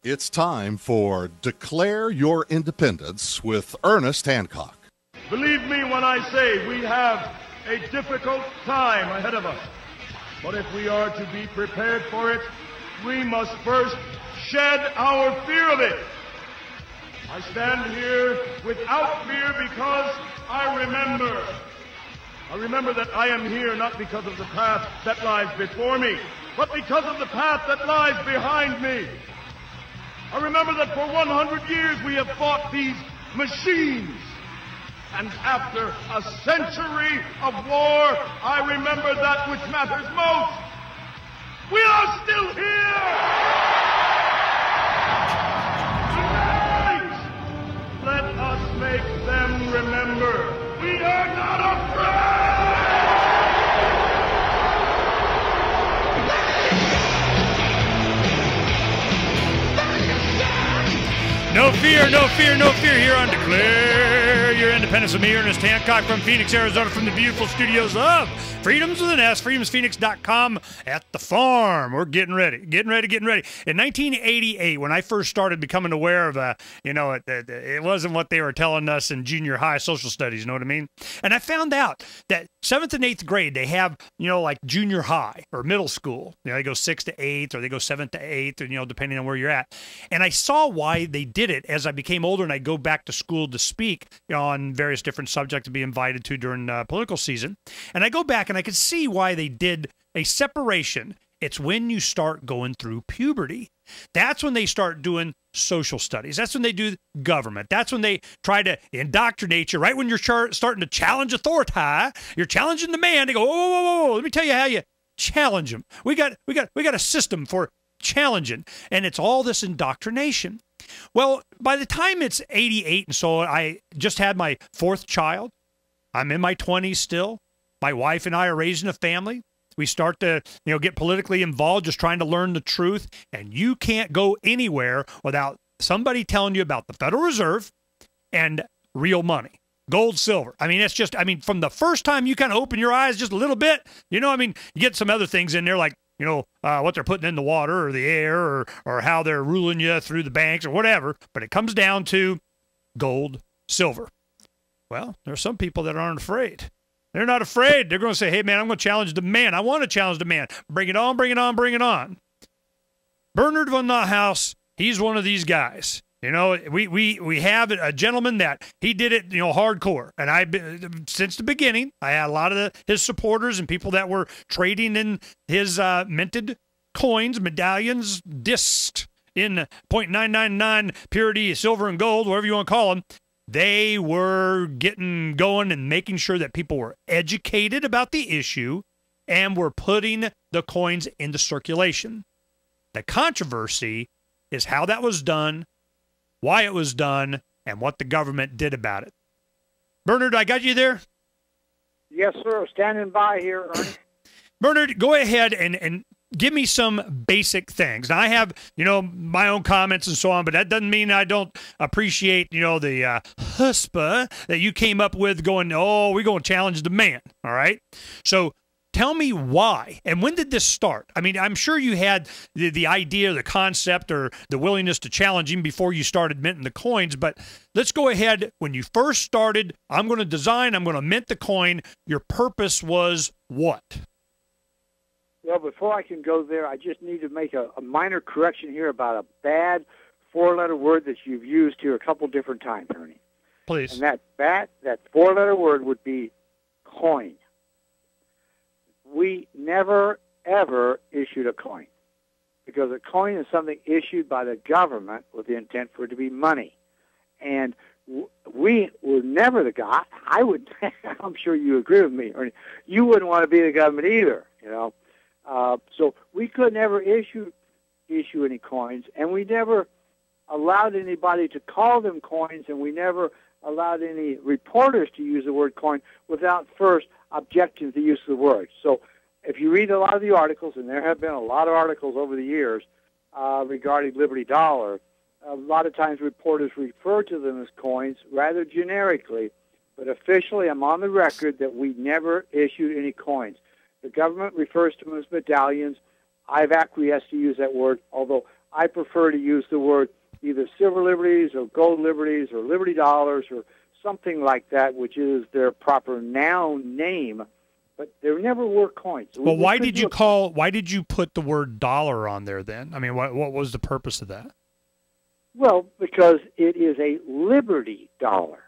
It's time for Declare Your Independence with Ernest Hancock. Believe me when I say we have a difficult time ahead of us. But if we are to be prepared for it, we must first shed our fear of it. I stand here without fear because I remember that I am here not because of the path that lies before me, but because of the path that lies behind me. I remember that for 100 years we have fought these machines. And after a century of war, I remember that which matters most. We are still here! Tonight, let us make them remember we are not afraid! No fear, no fear, no fear here on Declare Your Independence with me, Ernest Hancock from Phoenix, Arizona, from the beautiful studios of Freedoms with an S, freedomsphoenix.com at the farm. We're getting ready. In 1988, when I first started becoming aware of, it wasn't what they were telling us in junior high social studies, you know what I mean? And I found out that 7th and 8th grade, they have, like junior high or middle school. They go 6th to 8th or they go 7th to 8th, or, depending on where you're at. And I saw why they did it as I became older and I go back to school to speak on various different subjects to be invited to during political season. And I go back and I could see why they did a separation. It's when you start going through puberty. That's when they start doing social studies. That's when they do government. That's when they try to indoctrinate you. Right when you're starting to challenge authority, you're challenging the man. They go, whoa, let me tell you how you challenge him. We got a system for challenging, and it's all this indoctrination. Well, by the time it's 88 and so I just had my 4th child. I'm in my 20s still. My wife and I are raising a family. We start to, get politically involved, just trying to learn the truth. And you can't go anywhere without somebody telling you about the Federal Reserve and real money, gold, silver. It's just, from the first time you kind of open your eyes just a little bit, you get some other things in there like, what they're putting in the water or the air or how they're ruling you through the banks or whatever. But it comes down to gold, silver. Well, there are some people that aren't afraid. They're not afraid. They're going to say, hey, man, I'm going to challenge the man. I want to challenge the man. Bring it on, bring it on, bring it on. Bernard von NotHaus, he's one of these guys. We have a gentleman that he did it, hardcore. And since the beginning, I had a lot of his supporters and people that were trading in his minted coins, medallions, discs in .999 purity, silver and gold, whatever you want to call them. They were getting going and making sure that people were educated about the issue and were putting the coins into circulation. The controversy is how that was done, why it was done, and what the government did about it. Bernard, I got you there? Yes, sir. Standing by here, Ernie. Bernard, go ahead and give me some basic things. Now, I have, my own comments and so on, but that doesn't mean I don't appreciate, the chutzpah that you came up with going, we're going to challenge the man, all right? So tell me why, and when did this start? I'm sure you had the idea, the concept, or the willingness to challenge him before you started minting the coins, but let's go ahead. When you first started, I'm going to mint the coin. Your purpose was what? Well, before I can go there, I just need to make a minor correction here about a bad 4-letter word that you've used here a couple different times, Ernie. Please. And that 4-letter word would be coin. We never, ever issued a coin because a coin is something issued by the government with the intent for it to be money. And we were never the guy. I'm sure you agree with me, Ernie. You wouldn't want to be the government either, So we could never issue any coins, and we never allowed anybody to call them coins, and we never allowed any reporters to use the word coin without first objecting to the use of the word. So if you read a lot of the articles, and there have been a lot of articles over the years regarding Liberty Dollar, a lot of times reporters refer to them as coins rather generically, but officially I'm on the record that we never issued any coins. The government refers to them as medallions. I've acquiesced to use that word, although I prefer to use the word either silver liberties or gold liberties or liberty dollars or something like that, which is their proper noun name. But there never were coins. Well, why did you put the word dollar on there then? I mean, what was the purpose of that? Well, because it is a liberty dollar.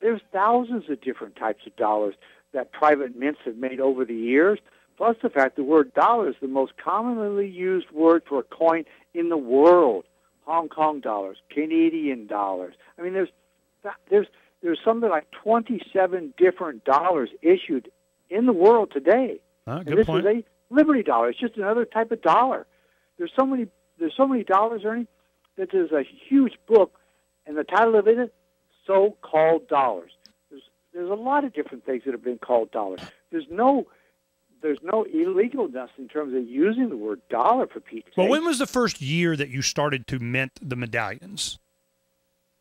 There's thousands of different types of dollars that private mints have made over the years, plus the fact the word dollar is the most commonly used word for a coin in the world. Hong Kong dollars, Canadian dollars. I mean, there's something like 27 different dollars issued in the world today. Good point. Is a liberty dollar. It's just another type of dollar. There's so many dollars, Ernie, that there's a huge book, and the title of it is So-Called Dollars. There's a lot of different things that have been called dollars. There's no illegalness in terms of using the word dollar, for Pete's sake. Well, when was the first year that you started to mint the medallions?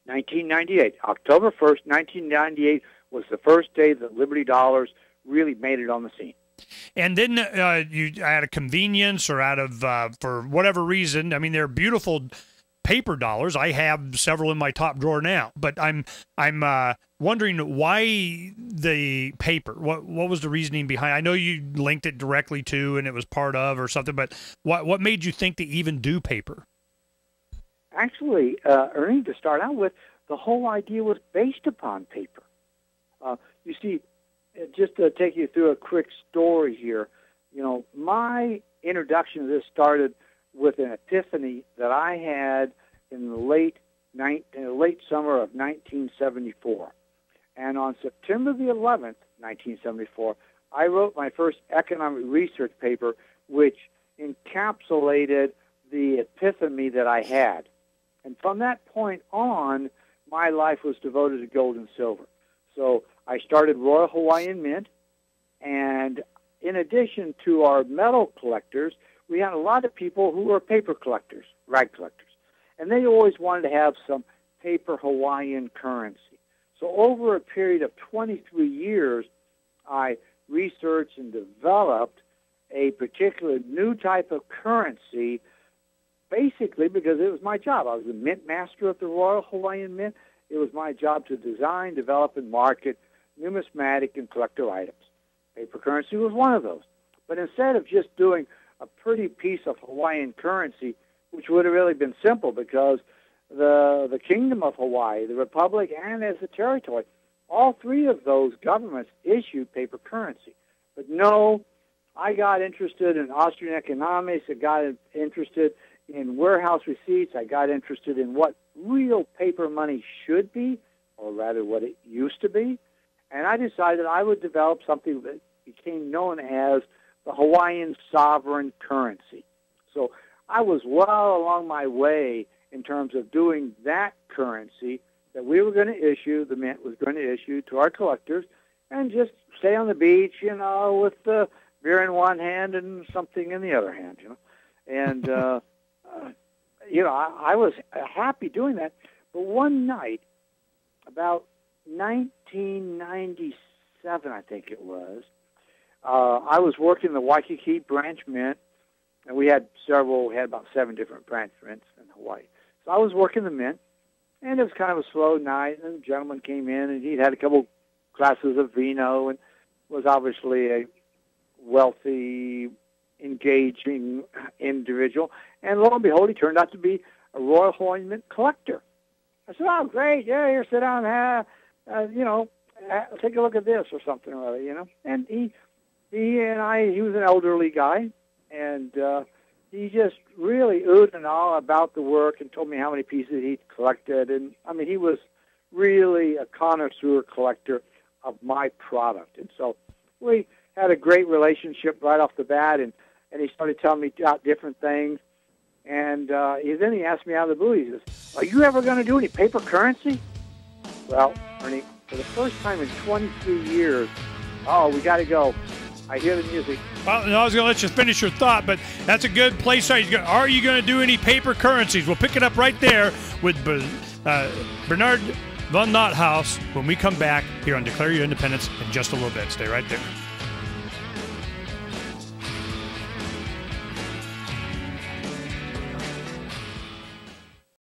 1998. October 1st, 1998 was the first day that Liberty Dollars really made it on the scene. And then you, out of convenience or out of for whatever reason, I mean, they're beautiful paper dollars. I have several in my top drawer now, but I'm wondering why the paper. What was the reasoning behind? I know you linked it directly to, and it was part of or something, but what made you think to even do paper? Actually, Ernie, to start out with, the whole idea was based upon paper. You see, just to take you through a quick story here, you know, my introduction to this started with an epiphany that I had in the late summer of 1974. And on September the 11th, 1974, I wrote my first economic research paper, which encapsulated the epiphany that I had. And from that point on, my life was devoted to gold and silver. So I started Royal Hawaiian Mint, and in addition to our metal collectors, we had a lot of people who were paper collectors, rag collectors, and they always wanted to have some paper Hawaiian currency. So over a period of 23 years, I researched and developed a particular new type of currency, basically because it was my job. I was the mint master at the Royal Hawaiian Mint. It was my job to design, develop, and market numismatic and collector items. Paper currency was one of those. But instead of just doing a pretty piece of Hawaiian currency, which would have really been simple because the Kingdom of Hawaii, the Republic, and as a territory, all three of those governments issued paper currency. But no, I got interested in Austrian economics. I got interested in warehouse receipts. I got interested in what real paper money should be, or rather what it used to be. And I decided I would develop something that became known as the Hawaiian sovereign currency. So I was well along my way in terms of doing that currency that we were going to issue, the Mint was going to issue to our collectors, and just stay on the beach, you know, with the beer in one hand and something in the other hand, you know. And, you know, I was happy doing that. But one night, about 1997, I think it was, I was working the Waikiki branch mint, and we had about 7 different branch mints in Hawaii. So I was working the mint, and it was kind of a slow night, and a gentleman came in, and he'd had a couple glasses of vino and was obviously a wealthy, engaging individual. And lo and behold, he turned out to be a Royal Hawaiian Mint collector. I said, oh, great, yeah, here, sit down, you know, take a look at this or something or other, you know. And he was an elderly guy, and he just really oohed and awed about the work and told me how many pieces he'd collected. And, I mean, he was really a connoisseur collector of my product. And so we had a great relationship right off the bat, and he started telling me about different things. And then he asked me out of the blue, he says, are you ever going to do any paper currency? Well, Ernie, for the first time in 23 years, we got to go. I hear the music. Well, I was going to let you finish your thought, but that's a good place. Are you going to do any paper currencies? We'll pick it up right there with Bernard von NotHaus when we come back here on Declare Your Independence in just a little bit. Stay right there.